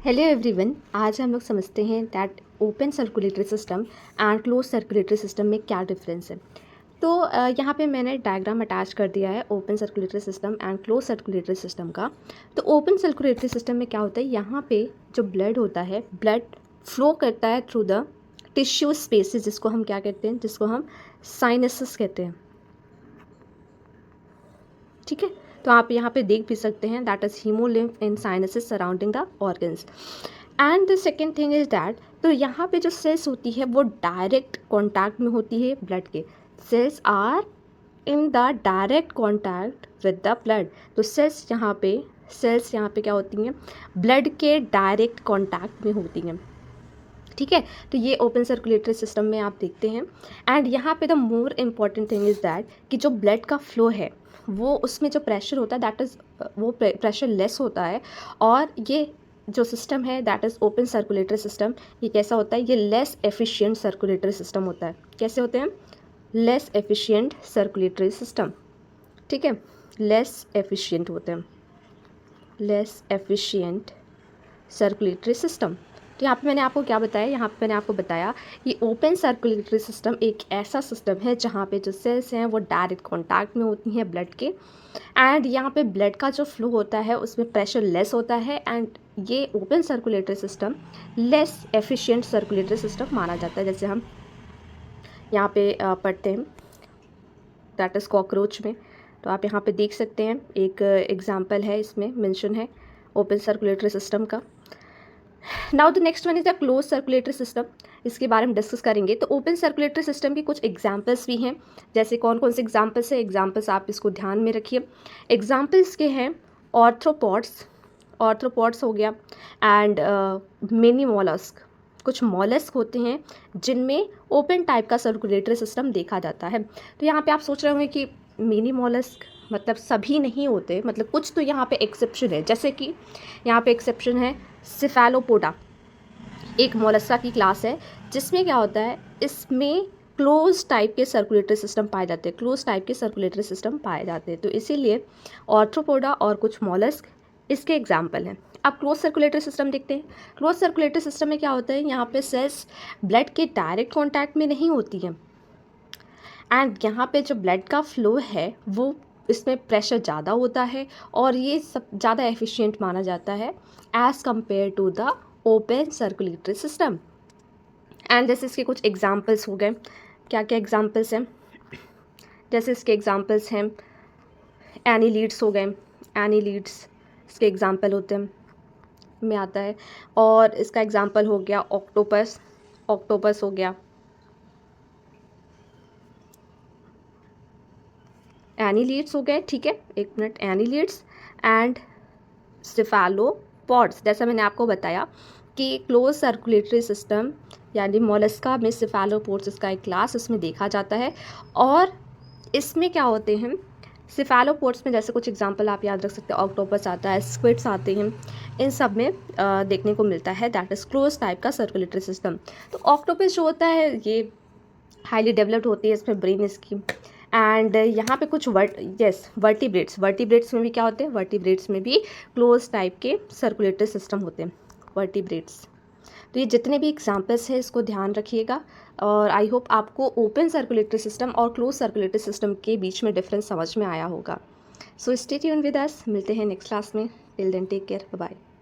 Hello everyone, आज हम लोग समझते हैं that open circulatory system and close circulatory system में क्या डिफरेंस है। तो यहाँ पे मैंने डायग्राम अटैच कर दिया है open circulatory system and close circulatory system का। तो ओपन सर्कुलेटरी सिस्टम में क्या होता है, यहाँ पे जो ब्लड होता है, ब्लड फ्लो करता है थ्रू द टिश्यू स्पेसेस, जिसको हम क्या कहते हैं, जिसको हम साइनसेस कहते हैं। ठीक है, तो आप यहाँ पे देख भी सकते हैं that is haemolymph in sinuses surrounding the organs. And the second thing is that, तो यहाँ पे जो सेल्स होती है वो डायरेक्ट कॉन्टैक्ट में होती है ब्लड के। Cells are in the direct contact with the blood. तो सेल्स यहाँ पे क्या होती हैं, ब्लड के डायरेक्ट कॉन्टैक्ट में होती हैं। ठीक है, तो ये ओपन सर्कुलेटरी सिस्टम में आप देखते हैं। एंड यहाँ पे the more important thing is that कि जो ब्लड का फ्लो है वो उसमें जो प्रेशर होता है दैट इज़ वो प्रेशर लेस होता है। और ये जो सिस्टम है that is open circulatory system, ये कैसा होता है, ये लेस एफिशिएंट सर्कुलेटरी सिस्टम होता है। कैसे होते हैं, लेस एफिशिएंट सर्कुलेटरी सिस्टम। ठीक है, लेस एफिशिएंट होते हैं, लेस एफिशिएंट सर्कुलेटरी सिस्टम। तो यहाँ पे मैंने आपको क्या बताया, यहाँ पे मैंने आपको बताया कि ओपन सर्कुलेटरी सिस्टम एक ऐसा सिस्टम है जहाँ पे जो सेल्स हैं वो डायरेक्ट कांटेक्ट में होती हैं ब्लड के। एंड यहाँ पे ब्लड का जो फ्लो होता है उसमें प्रेशर लेस होता है। एंड ये open circulatory system less efficient circulatory system माना जाता है। जैसे हम यहाँ पे पढ़ते हैं दैट इज़ कॉकरोच में, तो आप यहाँ पे देख सकते हैं एक एग्जाम्पल है, इसमें मेंशन है ओपन सर्कुलेटरी सिस्टम का। Now the next one is the close circulatory system, इसके बारे में डिस्कस करेंगे। तो ओपन सर्कुलेटरी सिस्टम की कुछ एग्जाम्पल्स भी हैं। जैसे कौन कौन से एग्जाम्पल्स है, एग्जाम्पल्स आप इसको ध्यान में रखिए। एग्जाम्पल्स के हैं ऑर्थ्रोपॉड्स, ऑर्थ्रोपॉड्स हो गया, एंड मिनी मॉलस्क। कुछ मॉलस्क होते हैं जिनमें ओपन टाइप का सर्कुलेटरी सिस्टम देखा जाता है। तो यहाँ पे आप सोच रहे होंगे कि मिनी मॉलस्क मतलब सभी नहीं होते, मतलब कुछ तो यहाँ पे एक्सेप्शन है। जैसे कि यहाँ पे एक्सेप्शन है सिफेलोपोडा, एक मोलस्का की क्लास है जिसमें क्या होता है, इसमें क्लोज टाइप के सर्कुलेटरी सिस्टम पाए जाते हैं, क्लोज टाइप के सर्कुलेटरी सिस्टम पाए जाते हैं। तो इसीलिए ऑर्थ्रोपोडा और कुछ मॉलस्क इसके एग्जाम्पल हैं। अब क्लोज सर्कुलेटरी सिस्टम देखते हैं। क्लोज सर्कुलेटरी सिस्टम में क्या होता है, यहाँ पे सेल्स ब्लड के डायरेक्ट कॉन्टैक्ट में नहीं होती हैं। एंड यहाँ पे जो ब्लड का फ्लो है वो इसमें प्रेशर ज़्यादा होता है और ये सब ज़्यादा एफिशिएंट माना जाता है as compare to the open circulatory system. And जैसे इसके कुछ एग्जांपल्स हो गए, क्या क्या एग्जांपल्स हैं, जैसे इसके एग्जांपल्स हैं एनीलीड्स हो गए, एनीलीड्स इसके एग्जांपल होते हैं में आता है। और इसका एग्जांपल हो गया ऑक्टोपस, ऑक्टोपस हो गया, एनीलीड्स हो गए। ठीक है, एक मिनट, एनीलीड्स एंड सिफेलोपॉड्स। जैसा मैंने आपको बताया कि क्लोज सर्कुलेटरी सिस्टम यानी मोलस्का में सिफेलोपोड्स इसका एक क्लास इसमें देखा जाता है। और इसमें क्या होते हैं, सिफेलोपोड्स में जैसे कुछ एग्जांपल आप याद रख सकते हैं, ऑक्टोपस आता है, स्क्विड्स आते हैं, इन सब में देखने को मिलता है दैट इज़ क्लोज टाइप का सर्कुलेटरी सिस्टम। तो ऑक्टोपस जो होता है ये हाईली डेवलप्ड होती है, इसमें ब्रेन इसकी। एंड यहाँ पे कुछ वर्टिब्रेट्स, वर्टिब्रेट्स में भी क्या होते हैं, वर्टिब्रेट्स में भी क्लोज टाइप के सर्कुलेटरी सिस्टम होते हैं, वर्टिब्रेट्स। तो ये जितने भी एग्जांपल्स हैं इसको ध्यान रखिएगा। और आई होप आपको ओपन सर्कुलेटरी सिस्टम और क्लोज सर्कुलेटरी सिस्टम के बीच में डिफरेंस समझ में आया होगा। So stay tuned with us, मिलते हैं नेक्स्ट क्लास में। Till then take care, bye bye.